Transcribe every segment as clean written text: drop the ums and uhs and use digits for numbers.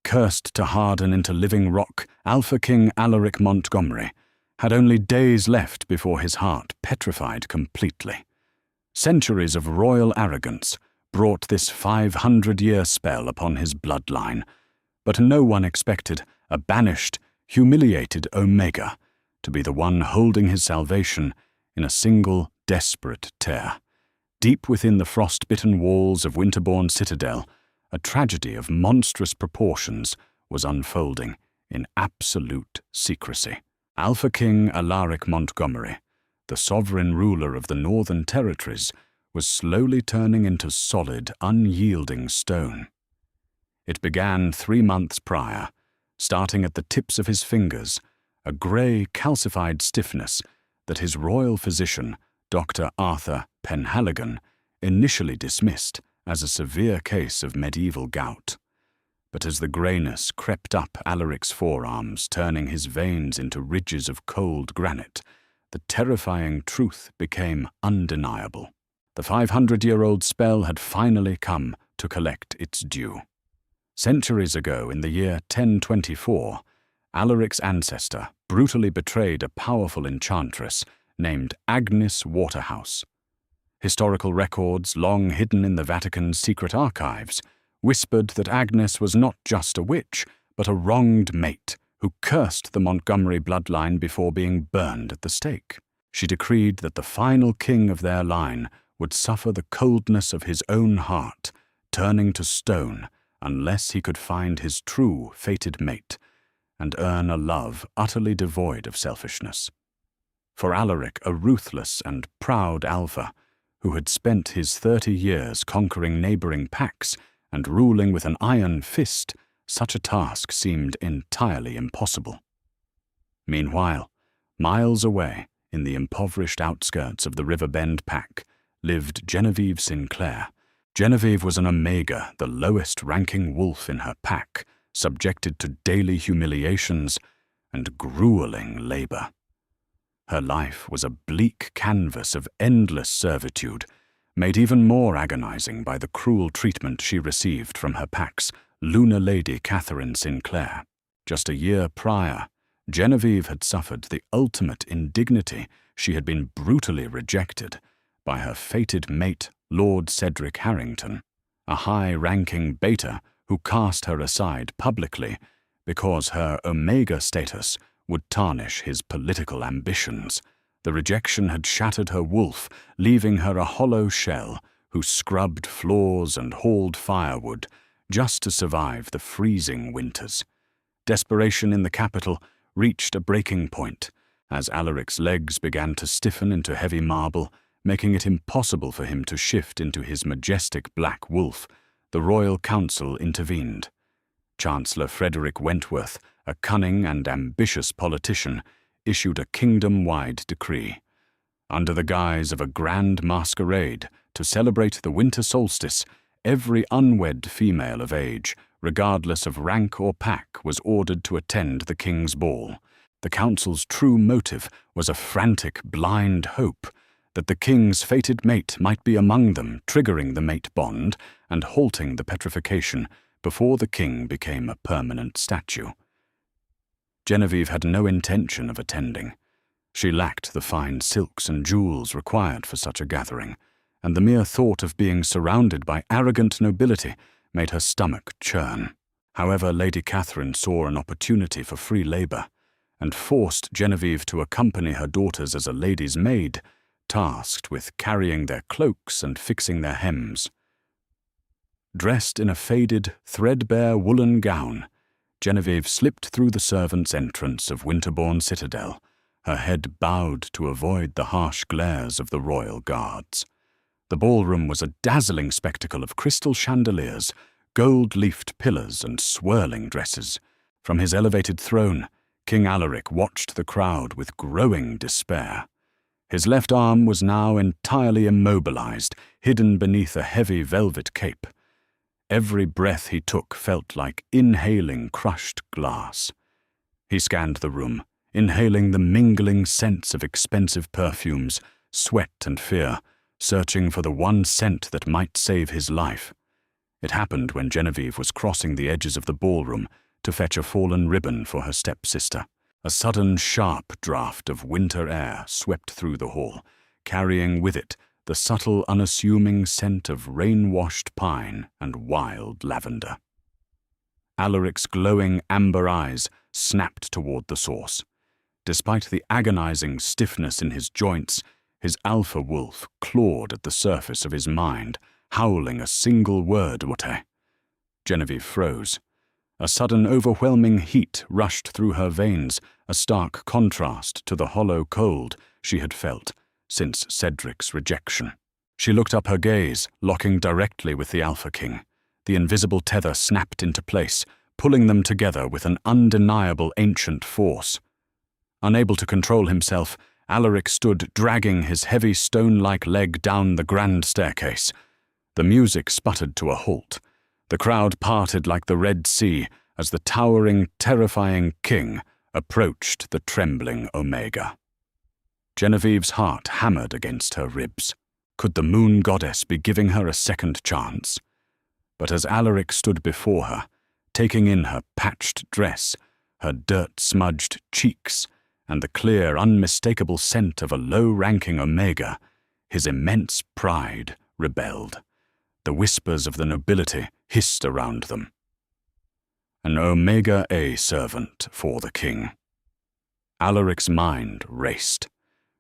cursed to harden into living rock, Alpha King Alaric Montgomery had only days left before his heart petrified completely. Centuries of royal arrogance brought this 500-year spell upon his bloodline, but no one expected a banished, humiliated Omega to be the one holding his salvation in a single desperate tear. Deep within the frost-bitten walls of Winterbourne Citadel, a tragedy of monstrous proportions was unfolding in absolute secrecy. Alpha King Alaric Montgomery, the sovereign ruler of the Northern Territories, was slowly turning into solid, unyielding stone. It began 3 months prior, starting at the tips of his fingers, a grey, calcified stiffness that his royal physician, Dr. Arthur Penhaligon, initially dismissed as a severe case of medieval gout. But as the greyness crept up Alaric's forearms, turning his veins into ridges of cold granite, the terrifying truth became undeniable. The 500-year-old spell had finally come to collect its due. Centuries ago, in the year 1024, Alaric's ancestor brutally betrayed a powerful enchantress named Agnes Waterhouse. Historical records, long hidden in the Vatican's secret archives, whispered that Agnes was not just a witch, but a wronged mate who cursed the Montgomery bloodline before being burned at the stake. She decreed that the final king of their line would suffer the coldness of his own heart, turning to stone unless he could find his true fated mate and earn a love utterly devoid of selfishness. For Alaric, a ruthless and proud alpha, who had spent his 30 years conquering neighboring packs and ruling with an iron fist, such a task seemed entirely impossible. Meanwhile, miles away, in the impoverished outskirts of the Riverbend pack, lived Genevieve Sinclair. Genevieve was an Omega, the lowest-ranking wolf in her pack, subjected to daily humiliations and grueling labor. Her life was a bleak canvas of endless servitude, made even more agonizing by the cruel treatment she received from her pack's Lunar Lady Catherine Sinclair. Just a year prior, Genevieve had suffered the ultimate indignity. She had been brutally rejected by her fated mate, Lord Cedric Harrington, a high-ranking beta who cast her aside publicly because her Omega status would tarnish his political ambitions. The rejection had shattered her wolf, leaving her a hollow shell who scrubbed floors and hauled firewood just to survive the freezing winters. Desperation in the capital reached a breaking point as Alaric's legs began to stiffen into heavy marble, making it impossible for him to shift into his majestic black wolf. The royal council intervened. Chancellor Frederick Wentworth, a cunning and ambitious politician, issued a kingdom-wide decree. Under the guise of a grand masquerade to celebrate the winter solstice, every unwed female of age, regardless of rank or pack, was ordered to attend the king's ball. The council's true motive was a frantic, blind hope that the king's fated mate might be among them, triggering the mate bond and halting the petrification before the king became a permanent statue. Genevieve had no intention of attending. She lacked the fine silks and jewels required for such a gathering, and the mere thought of being surrounded by arrogant nobility made her stomach churn. However, Lady Catherine saw an opportunity for free labor and forced Genevieve to accompany her daughters as a lady's maid, tasked with carrying their cloaks and fixing their hems. Dressed in a faded, threadbare woolen gown, Genevieve slipped through the servants' entrance of Winterbourne Citadel, her head bowed to avoid the harsh glares of the royal guards. The ballroom was a dazzling spectacle of crystal chandeliers, gold-leafed pillars, and swirling dresses. From his elevated throne, King Alaric watched the crowd with growing despair. His left arm was now entirely immobilized, hidden beneath a heavy velvet cape. Every breath he took felt like inhaling crushed glass. He scanned the room, inhaling the mingling scents of expensive perfumes, sweat and fear, searching for the one scent that might save his life. It happened when Genevieve was crossing the edges of the ballroom to fetch a fallen ribbon for her stepsister. A sudden, sharp draught of winter air swept through the hall, carrying with it the subtle, unassuming scent of rain-washed pine and wild lavender. Alaric's glowing amber eyes snapped toward the source. Despite the agonizing stiffness in his joints, his alpha wolf clawed at the surface of his mind, howling a single word, "Wote." Genevieve froze. A sudden overwhelming heat rushed through her veins, a stark contrast to the hollow cold she had felt since Cedric's rejection. She looked up, her gaze locking directly with the Alpha King. The invisible tether snapped into place, pulling them together with an undeniable ancient force. Unable to control himself, Alaric stood dragging his heavy stone-like leg down the grand staircase. The music sputtered to a halt. The crowd parted like the Red Sea as the towering, terrifying king approached the trembling Omega. Genevieve's heart hammered against her ribs. Could the moon goddess be giving her a second chance? But as Alaric stood before her, taking in her patched dress, her dirt-smudged cheeks, and the clear, unmistakable scent of a low-ranking Omega, his immense pride rebelled. The whispers of the nobility hissed around them. An Omega A servant for the king. Alaric's mind raced.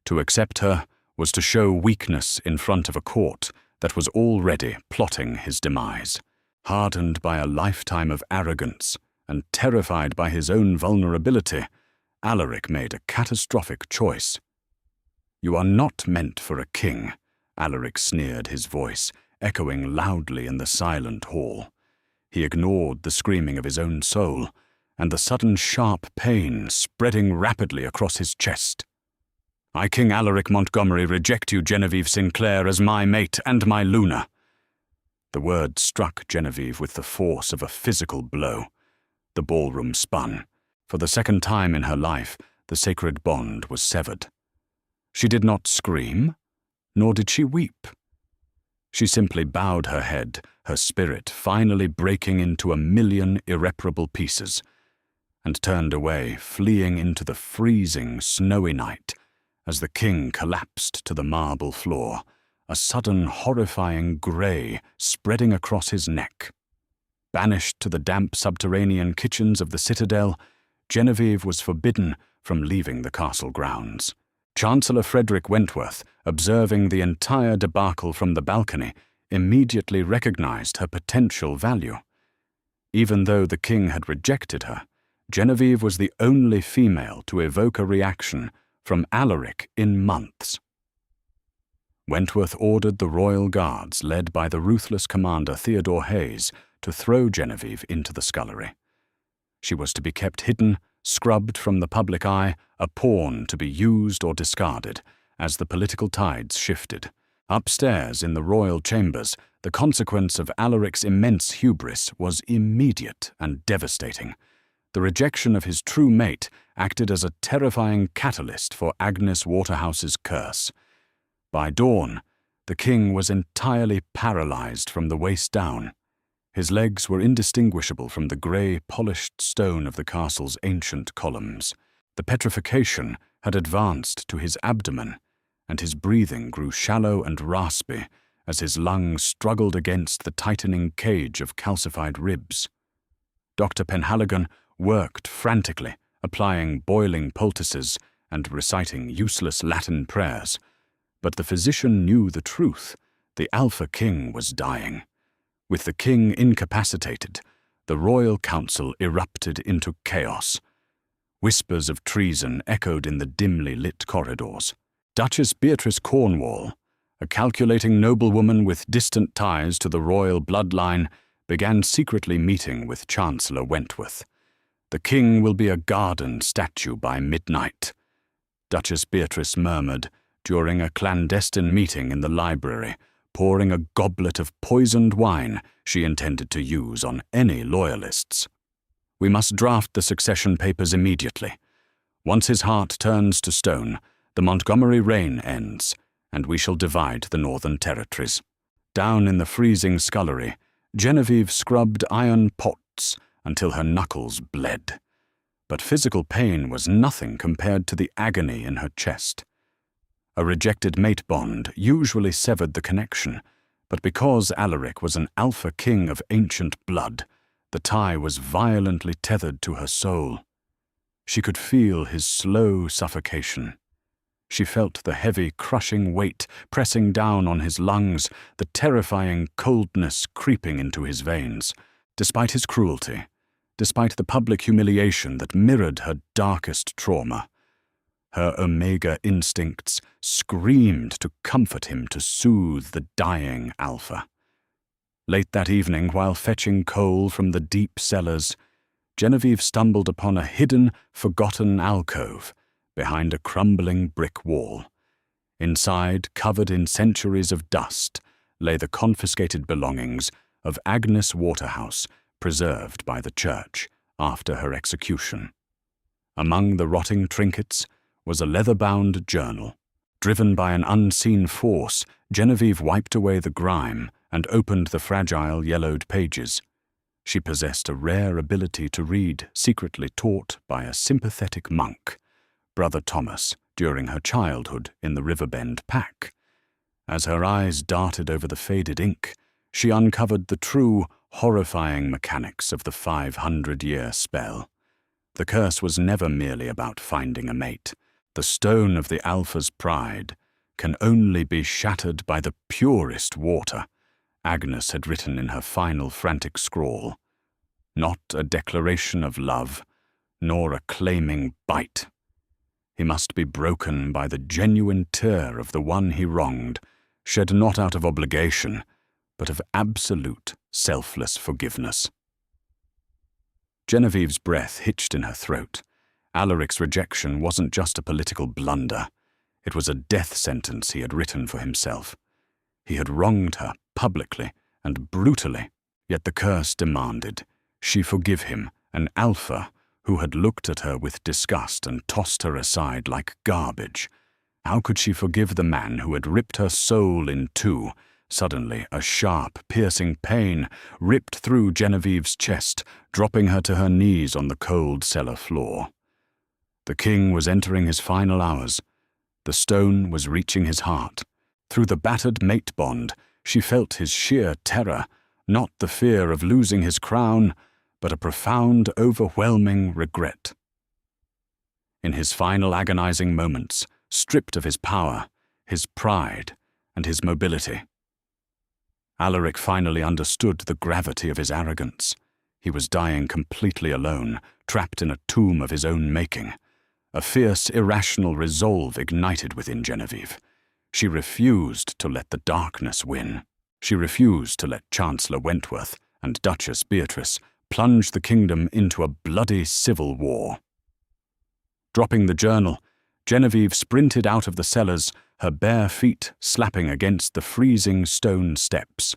To accept her was to show weakness in front of a court that was already plotting his demise. Hardened by a lifetime of arrogance and terrified by his own vulnerability, Alaric made a catastrophic choice. "You are not meant for a king," Alaric sneered, his voice echoing loudly in the silent hall. He ignored the screaming of his own soul and the sudden sharp pain spreading rapidly across his chest. "I, King Alaric Montgomery, reject you, Genevieve Sinclair, as my mate and my Luna." The word struck Genevieve with the force of a physical blow. The ballroom spun. For the second time in her life, the sacred bond was severed. She did not scream, nor did she weep. She simply bowed her head, her spirit finally breaking into a million irreparable pieces, and turned away, fleeing into the freezing, snowy night, as the king collapsed to the marble floor, a sudden horrifying grey spreading across his neck. Banished to the damp subterranean kitchens of the citadel, Genevieve was forbidden from leaving the castle grounds. Chancellor Frederick Wentworth, observing the entire debacle from the balcony, immediately recognized her potential value. Even though the king had rejected her, Genevieve was the only female to evoke a reaction from Alaric in months. Wentworth ordered the royal guards, led by the ruthless commander Theodore Hayes, to throw Genevieve into the scullery. She was to be kept hidden, scrubbed from the public eye, a pawn to be used or discarded as the political tides shifted. Upstairs in the royal chambers, the consequence of Alaric's immense hubris was immediate and devastating. The rejection of his true mate acted as a terrifying catalyst for Agnes Waterhouse's curse. By dawn, the king was entirely paralyzed from the waist down. His legs were indistinguishable from the grey, polished stone of the castle's ancient columns. The petrification had advanced to his abdomen, and his breathing grew shallow and raspy as his lungs struggled against the tightening cage of calcified ribs. Dr. Penhaligon worked frantically, applying boiling poultices and reciting useless Latin prayers. But the physician knew the truth. The Alpha King was dying. With the king incapacitated, the royal council erupted into chaos. Whispers of treason echoed in the dimly lit corridors. Duchess Beatrice Cornwall, a calculating noblewoman with distant ties to the royal bloodline, began secretly meeting with Chancellor Wentworth. "The king will be a garden statue by midnight," Duchess Beatrice murmured during a clandestine meeting in the library, pouring a goblet of poisoned wine she intended to use on any loyalists. "We must draft the succession papers immediately. Once his heart turns to stone, the Montgomery reign ends, and we shall divide the northern territories." Down in the freezing scullery, Genevieve scrubbed iron pots until her knuckles bled. But physical pain was nothing compared to the agony in her chest. A rejected mate bond usually severed the connection, but because Alaric was an alpha king of ancient blood, the tie was violently tethered to her soul. She could feel his slow suffocation. She felt the heavy, crushing weight pressing down on his lungs, the terrifying coldness creeping into his veins. Despite his cruelty, despite the public humiliation that mirrored her darkest trauma, her Omega instincts screamed to comfort him, to soothe the dying Alpha. Late that evening, while fetching coal from the deep cellars, Genevieve stumbled upon a hidden, forgotten alcove behind a crumbling brick wall. Inside, covered in centuries of dust, lay the confiscated belongings of Agnes Waterhouse, preserved by the church after her execution. Among the rotting trinkets was a leather-bound journal. Driven by an unseen force, Genevieve wiped away the grime and opened the fragile yellowed pages. She possessed a rare ability to read, secretly taught by a sympathetic monk, Brother Thomas, during her childhood in the Riverbend Pack. As her eyes darted over the faded ink, she uncovered the true, horrifying mechanics of the 500-year spell. The curse was never merely about finding a mate. The stone of the Alpha's pride can only be shattered by the purest water, Agnes had written in her final frantic scrawl. Not a declaration of love, nor a claiming bite. He must be broken by the genuine tear of the one he wronged, shed not out of obligation, but of absolute, selfless forgiveness. Genevieve's breath hitched in her throat. Alaric's rejection wasn't just a political blunder. It was a death sentence he had written for himself. He had wronged her, publicly and brutally, yet the curse demanded she forgive him, an alpha who had looked at her with disgust and tossed her aside like garbage. How could she forgive the man who had ripped her soul in two? Suddenly, a sharp, piercing pain ripped through Genevieve's chest, dropping her to her knees on the cold cellar floor. The king was entering his final hours. The stone was reaching his heart. Through the battered mate bond, she felt his sheer terror, not the fear of losing his crown, but a profound, overwhelming regret. In his final agonizing moments, stripped of his power, his pride, and his mobility, Alaric finally understood the gravity of his arrogance. He was dying completely alone, trapped in a tomb of his own making. A fierce, irrational resolve ignited within Genevieve. She refused to let the darkness win. She refused to let Chancellor Wentworth and Duchess Beatrice plunge the kingdom into a bloody civil war. Dropping the journal, Genevieve sprinted out of the cellars, her bare feet slapping against the freezing stone steps.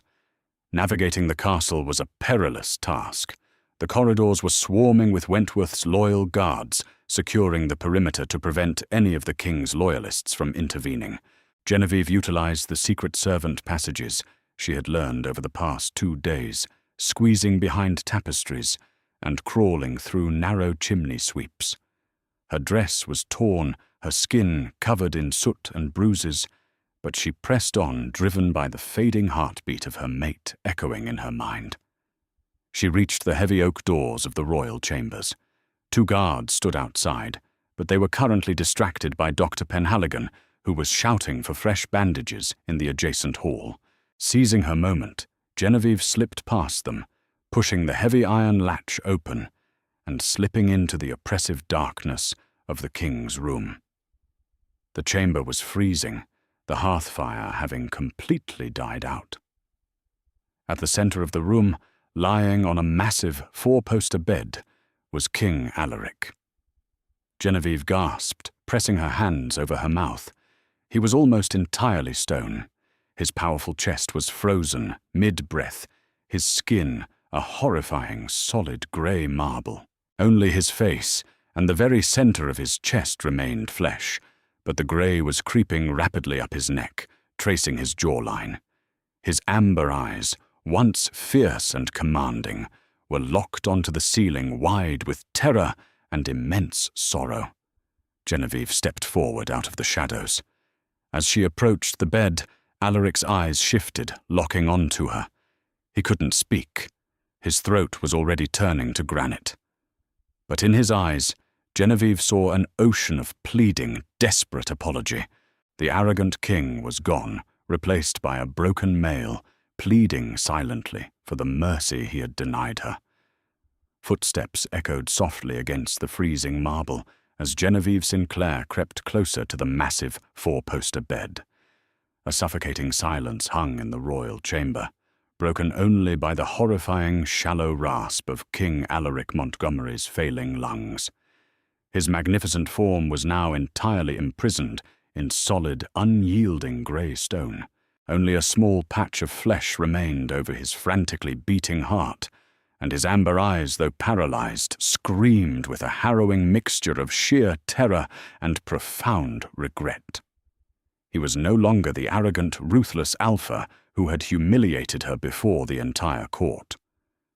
Navigating the castle was a perilous task. The corridors were swarming with Wentworth's loyal guards, securing the perimeter to prevent any of the king's loyalists from intervening. Genevieve utilized the secret servant passages she had learned over the past 2 days, squeezing behind tapestries and crawling through narrow chimney sweeps. Her dress was torn, her skin covered in soot and bruises, but she pressed on, driven by the fading heartbeat of her mate echoing in her mind. She reached the heavy oak doors of the royal chambers. 2 guards stood outside, but they were currently distracted by Dr. Penhaligon, who was shouting for fresh bandages in the adjacent hall. Seizing her moment, Genevieve slipped past them, pushing the heavy iron latch open and slipping into the oppressive darkness of the king's room. The chamber was freezing, the hearth fire having completely died out. At the center of the room, lying on a massive 4-poster bed, was King Alaric. Genevieve gasped, pressing her hands over her mouth. He was almost entirely stone. His powerful chest was frozen, mid-breath, his skin a horrifying, solid grey marble. Only his face and the very center of his chest remained flesh, but the grey was creeping rapidly up his neck, tracing his jawline. His amber eyes, once fierce and commanding, were locked onto the ceiling wide with terror and immense sorrow. Genevieve stepped forward out of the shadows. As she approached the bed, Alaric's eyes shifted, locking onto her. He couldn't speak. His throat was already turning to granite. But in his eyes, Genevieve saw an ocean of pleading, desperate apology. The arrogant king was gone, replaced by a broken male, pleading silently for the mercy he had denied her. Footsteps echoed softly against the freezing marble as Genevieve Sinclair crept closer to the massive four-poster bed. A suffocating silence hung in the royal chamber, broken only by the horrifying shallow rasp of King Alaric Montgomery's failing lungs. His magnificent form was now entirely imprisoned in solid, unyielding grey stone. Only a small patch of flesh remained over his frantically beating heart, and his amber eyes, though paralyzed, screamed with a harrowing mixture of sheer terror and profound regret. He was no longer the arrogant, ruthless alpha who had humiliated her before the entire court.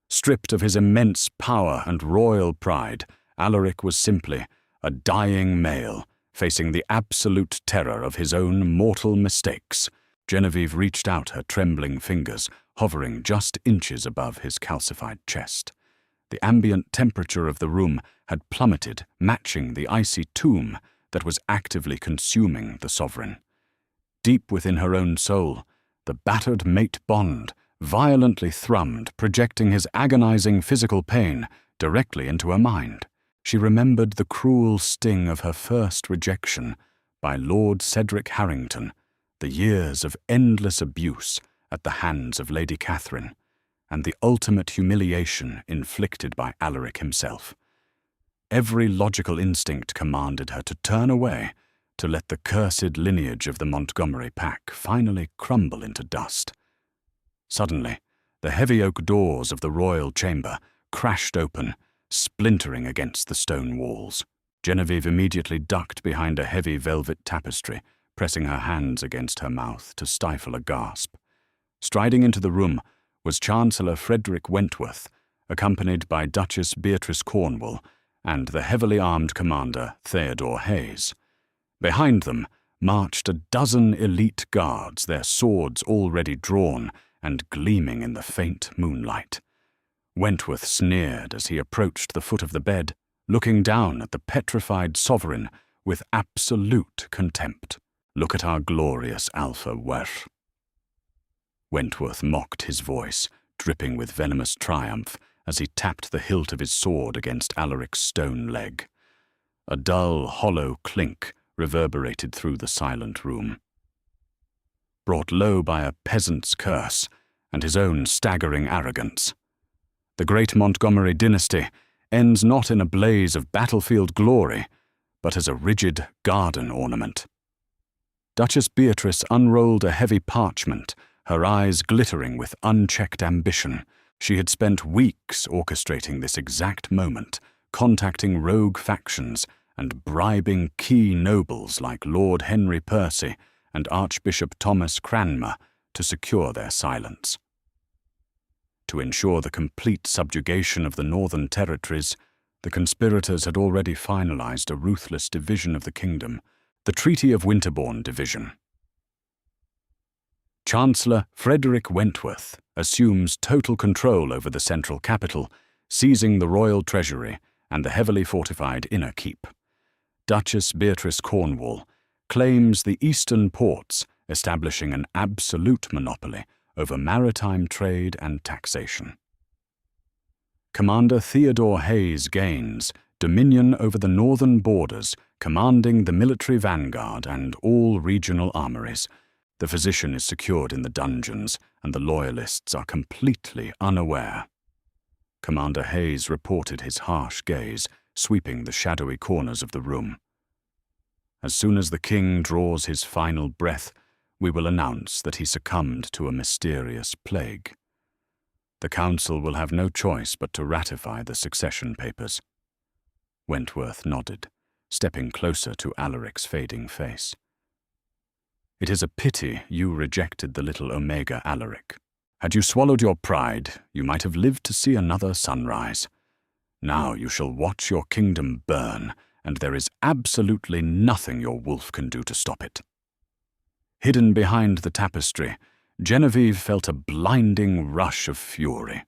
Stripped of his immense power and royal pride, Alaric was simply a dying male, facing the absolute terror of his own mortal mistakes. Genevieve reached out her trembling fingers, hovering just inches above his calcified chest. The ambient temperature of the room had plummeted, matching the icy tomb that was actively consuming the sovereign. Deep within her own soul, the battered mate bond violently thrummed, projecting his agonizing physical pain directly into her mind. She remembered the cruel sting of her first rejection by Lord Cedric Harrington, the years of endless abuse at the hands of Lady Catherine, and the ultimate humiliation inflicted by Alaric himself. Every logical instinct commanded her to turn away, to let the cursed lineage of the Montgomery pack finally crumble into dust. Suddenly, the heavy oak doors of the royal chamber crashed open, splintering against the stone walls. Genevieve immediately ducked behind a heavy velvet tapestry, pressing her hands against her mouth to stifle a gasp. Striding into the room was Chancellor Frederick Wentworth, accompanied by Duchess Beatrice Cornwall and the heavily armed commander Theodore Hayes. Behind them marched a dozen elite guards, their swords already drawn and gleaming in the faint moonlight. Wentworth sneered as he approached the foot of the bed, looking down at the petrified sovereign with absolute contempt. "Look at our glorious Alpha Werth." Wentworth mocked, his voice dripping with venomous triumph as he tapped the hilt of his sword against Alaric's stone leg. A dull, hollow clink reverberated through the silent room. Brought low by a peasant's curse and his own staggering arrogance, the great Montgomery dynasty ends not in a blaze of battlefield glory, but as a rigid garden ornament. Duchess Beatrice unrolled a heavy parchment, her eyes glittering with unchecked ambition. She had spent weeks orchestrating this exact moment, contacting rogue factions and bribing key nobles like Lord Henry Percy and Archbishop Thomas Cranmer to secure their silence. To ensure the complete subjugation of the northern territories, the conspirators had already finalized a ruthless division of the kingdom, the Treaty of Winterbourne Division. Chancellor Frederick Wentworth assumes total control over the central capital, seizing the royal treasury and the heavily fortified inner keep. Duchess Beatrice Cornwall claims the eastern ports, establishing an absolute monopoly over maritime trade and taxation. Commander Theodore Hayes gains dominion over the northern borders, commanding the military vanguard and all regional armories. The physician is secured in the dungeons, and the loyalists are completely unaware. Commander Hayes reported his harsh gaze, sweeping the shadowy corners of the room. As soon as the king draws his final breath, we will announce that he succumbed to a mysterious plague. The council will have no choice but to ratify the succession papers. Wentworth nodded, stepping closer to Alaric's fading face. "It is a pity you rejected the little Omega, Alaric. Had you swallowed your pride, you might have lived to see another sunrise. Now you shall watch your kingdom burn, and there is absolutely nothing your wolf can do to stop it." Hidden behind the tapestry, Genevieve felt a blinding rush of fury.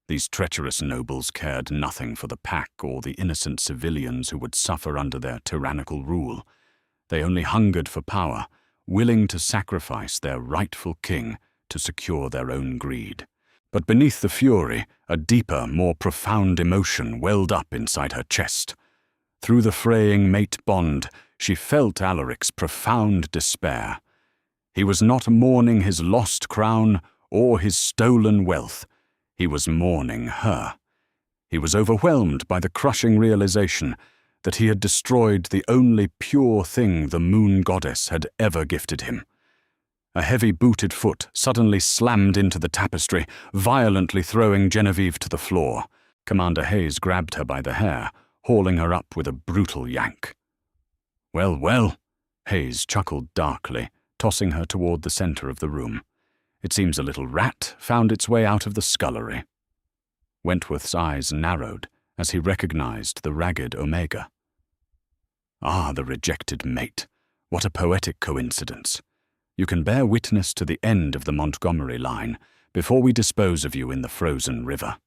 These treacherous nobles cared nothing for the pack or the innocent civilians who would suffer under their tyrannical rule. They only hungered for power, willing to sacrifice their rightful king to secure their own greed. But beneath the fury, a deeper, more profound emotion welled up inside her chest. Through the fraying mate bond, she felt Alaric's profound despair. He was not mourning his lost crown or his stolen wealth. He was mourning her. He was overwhelmed by the crushing realization that he had destroyed the only pure thing the moon goddess had ever gifted him. A heavy-booted foot suddenly slammed into the tapestry, violently throwing Genevieve to the floor. Commander Hayes grabbed her by the hair, hauling her up with a brutal yank. "Well, well," Hayes chuckled darkly, tossing her toward the center of the room. "It seems a little rat found its way out of the scullery." Wentworth's eyes narrowed as he recognized the ragged Omega. Ah, the rejected mate. What a poetic coincidence. You can bear witness to the end of the Montgomery line before we dispose of you in the frozen river.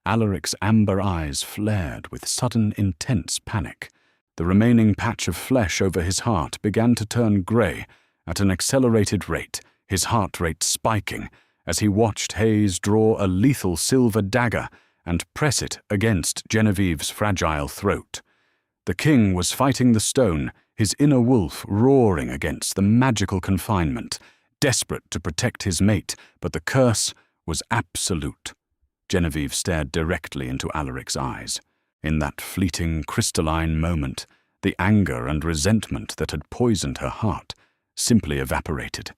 Alaric's amber eyes flared with sudden, intense panic. The remaining patch of flesh over his heart began to turn grey at an accelerated rate, his heart rate spiking as he watched Hayes draw a lethal silver dagger and press it against Genevieve's fragile throat. The king was fighting the stone, his inner wolf roaring against the magical confinement, desperate to protect his mate, but the curse was absolute. Genevieve stared directly into Alaric's eyes. In that fleeting, crystalline moment, the anger and resentment that had poisoned her heart simply evaporated.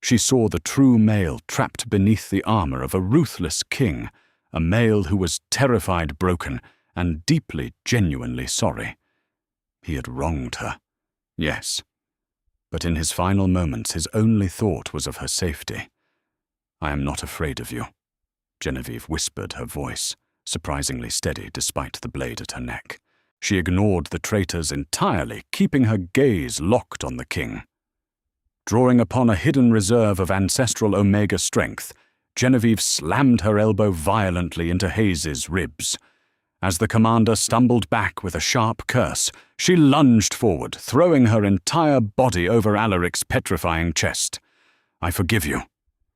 She saw the true male trapped beneath the armor of a ruthless king, a male who was terrified, broken, and deeply, genuinely sorry. He had wronged her, yes, but in his final moments his only thought was of her safety. "I am not afraid of you," Genevieve whispered, her voice surprisingly steady despite the blade at her neck. She ignored the traitors entirely, keeping her gaze locked on the king. Drawing upon a hidden reserve of ancestral Omega strength, Genevieve slammed her elbow violently into Hayes's ribs. As the commander stumbled back with a sharp curse, she lunged forward, throwing her entire body over Alaric's petrifying chest. "I forgive you."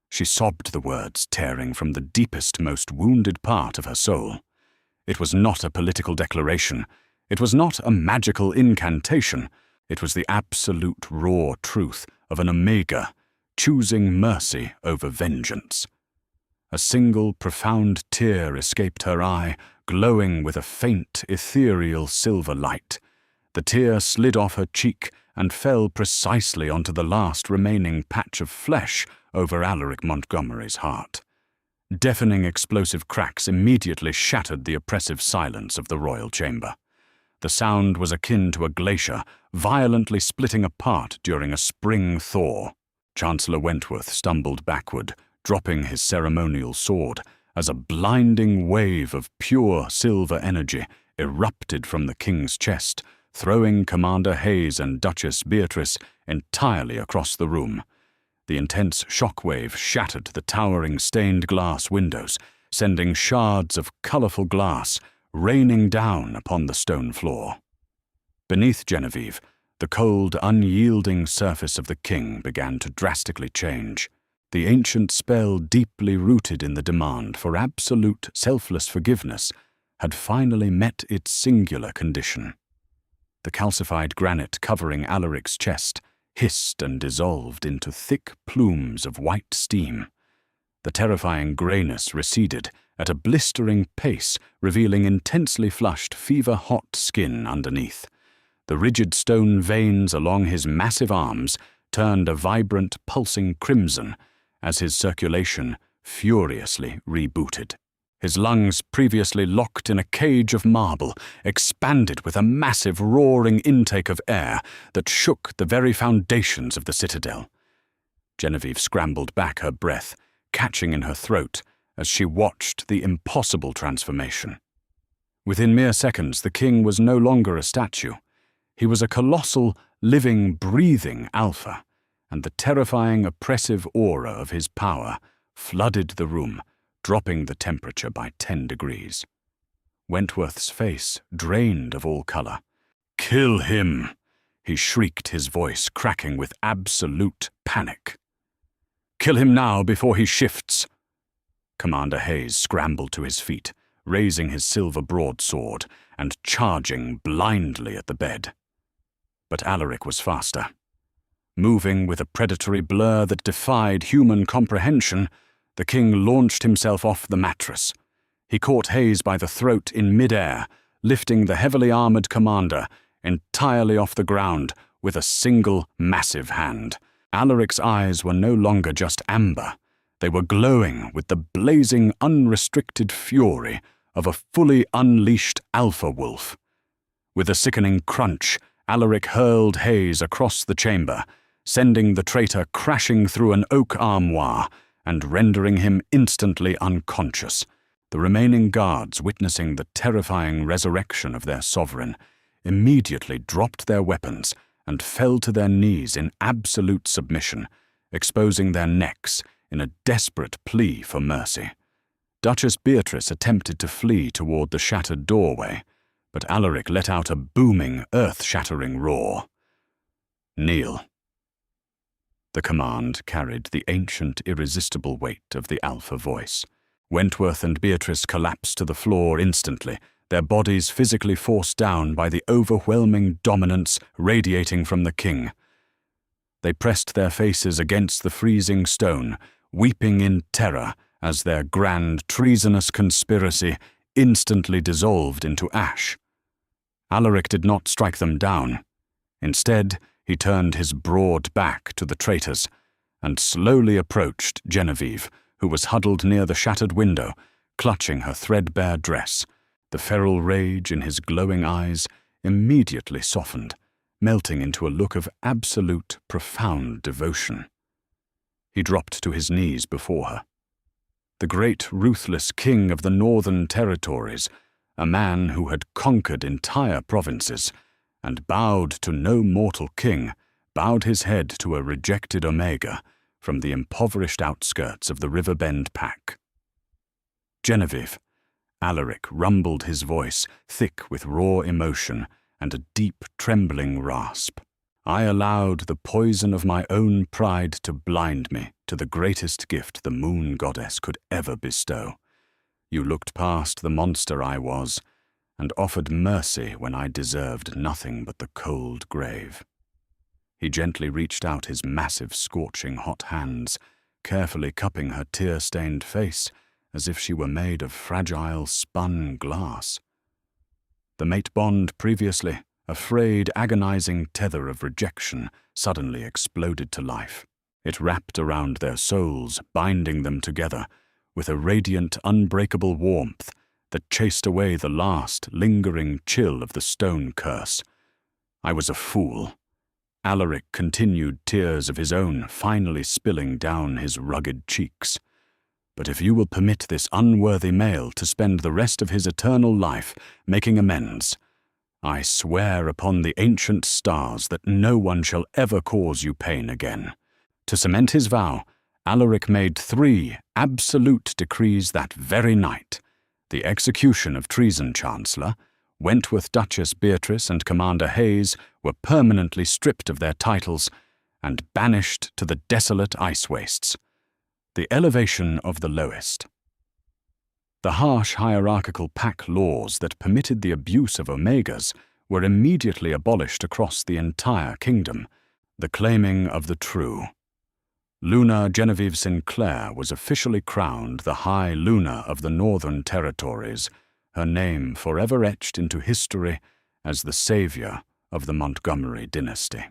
She sobbed the words, tearing from the deepest, most wounded part of her soul. It was not a political declaration. It was not a magical incantation. It was the absolute raw truth of an Omega choosing mercy over vengeance. A single profound tear escaped her eye, glowing with a faint, ethereal silver light. The tear slid off her cheek and fell precisely onto the last remaining patch of flesh over Alaric Montgomery's heart. Deafening explosive cracks immediately shattered the oppressive silence of the royal chamber. The sound was akin to a glacier violently splitting apart during a spring thaw. Chancellor Wentworth stumbled backward, dropping his ceremonial sword, as a blinding wave of pure silver energy erupted from the king's chest, throwing Commander Hayes and Duchess Beatrice entirely across the room. The intense shockwave shattered the towering stained glass windows, sending shards of colorful glass raining down upon the stone floor. Beneath Genevieve, the cold, unyielding surface of the king began to drastically change. The ancient spell, deeply rooted in the demand for absolute, selfless forgiveness, had finally met its singular condition. The calcified granite covering Alaric's chest hissed and dissolved into thick plumes of white steam. The terrifying grayness receded at a blistering pace, revealing intensely flushed, fever-hot skin underneath. The rigid stone veins along his massive arms turned a vibrant, pulsing crimson as his circulation furiously rebooted. His lungs, previously locked in a cage of marble, expanded with a massive, roaring intake of air that shook the very foundations of the citadel. Genevieve scrambled back her breath, catching in her throat as she watched the impossible transformation. Within mere seconds, the king was no longer a statue. He was a colossal, living, breathing alpha, and the terrifying, oppressive aura of his power flooded the room, dropping the temperature by 10 degrees. Wentworth's face drained of all color. "Kill him!" he shrieked, his voice cracking with absolute panic. "Kill him now before he shifts!" Commander Hayes scrambled to his feet, raising his silver broadsword and charging blindly at the bed. But Alaric was faster. Moving with a predatory blur that defied human comprehension, the king launched himself off the mattress. He caught Hayes by the throat in mid-air, lifting the heavily armored commander entirely off the ground with a single massive hand. Alaric's eyes were no longer just amber. They were glowing with the blazing, unrestricted fury of a fully unleashed alpha wolf. With a sickening crunch, Alaric hurled Hayes across the chamber, sending the traitor crashing through an oak armoire and rendering him instantly unconscious. The remaining guards, witnessing the terrifying resurrection of their sovereign, immediately dropped their weapons and fell to their knees in absolute submission, exposing their necks in a desperate plea for mercy. Duchess Beatrice attempted to flee toward the shattered doorway, but Alaric let out a booming, earth-shattering roar. "Kneel." The command carried the ancient, irresistible weight of the alpha voice. Wentworth and Beatrice collapsed to the floor instantly, their bodies physically forced down by the overwhelming dominance radiating from the king. They pressed their faces against the freezing stone, weeping in terror as their grand, treasonous conspiracy instantly dissolved into ash. Alaric did not strike them down. Instead, he turned his broad back to the traitors and slowly approached Genevieve, who was huddled near the shattered window, clutching her threadbare dress. The feral rage in his glowing eyes immediately softened, melting into a look of absolute, profound devotion. He dropped to his knees before her. The great, ruthless king of the northern territories, a man who had conquered entire provinces and bowed to no mortal king, bowed his head to a rejected Omega from the impoverished outskirts of the Riverbend pack. "Genevieve," Alaric rumbled, his voice thick with raw emotion and a deep, trembling rasp. "I allowed the poison of my own pride to blind me to the greatest gift the moon goddess could ever bestow. You looked past the monster I was and offered mercy when I deserved nothing but the cold grave." He gently reached out his massive, scorching hot hands, carefully cupping her tear-stained face as if she were made of fragile, spun glass. The mate bond previously, a frayed, agonizing tether of rejection, suddenly exploded to life. It wrapped around their souls, binding them together with a radiant, unbreakable warmth that chased away the last, lingering chill of the stone curse. "I was a fool." Alaric continued, tears of his own finally spilling down his rugged cheeks. "But if you will permit this unworthy male to spend the rest of his eternal life making amends, I swear upon the ancient stars that no one shall ever cause you pain again." To cement his vow, Alaric made 3 absolute decrees that very night: the execution of Treason Chancellor, Wentworth, Duchess Beatrice, and Commander Hayes were permanently stripped of their titles and banished to the desolate ice wastes. The elevation of the lowest. The harsh hierarchical pack laws that permitted the abuse of Omegas were immediately abolished across the entire kingdom. The claiming of the true. Luna Genevieve Sinclair was officially crowned the High Luna of the Northern Territories, her name forever etched into history as the savior of the Montgomery dynasty.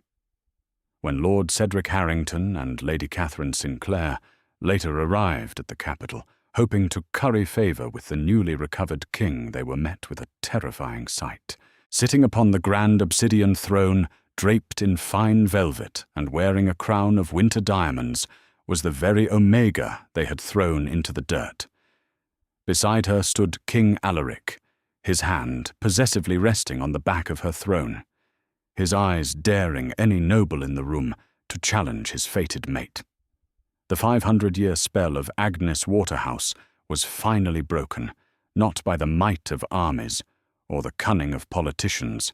When Lord Cedric Harrington and Lady Catherine Sinclair later arrived at the capital, hoping to curry favor with the newly recovered king, they were met with a terrifying sight. Sitting upon the grand obsidian throne, draped in fine velvet and wearing a crown of winter diamonds, was the very Omega they had thrown into the dirt. Beside her stood King Alaric, his hand possessively resting on the back of her throne, his eyes daring any noble in the room to challenge his fated mate. The 500-year spell of Agnes Waterhouse was finally broken, not by the might of armies or the cunning of politicians,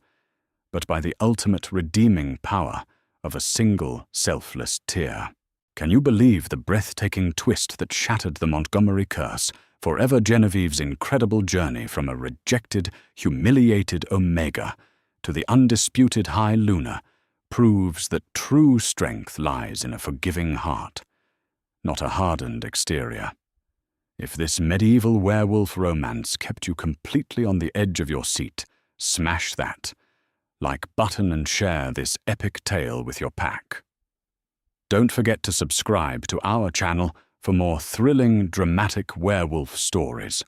but by the ultimate redeeming power of a single selfless tear. Can you believe the breathtaking twist that shattered the Montgomery curse, forever Genevieve's incredible journey from a rejected, humiliated Omega to the undisputed High Luna proves that true strength lies in a forgiving heart, not a hardened exterior. If this medieval werewolf romance kept you completely on the edge of your seat, smash that. Like button and share this epic tale with your pack. Don't forget to subscribe to our channel for more thrilling, dramatic werewolf stories.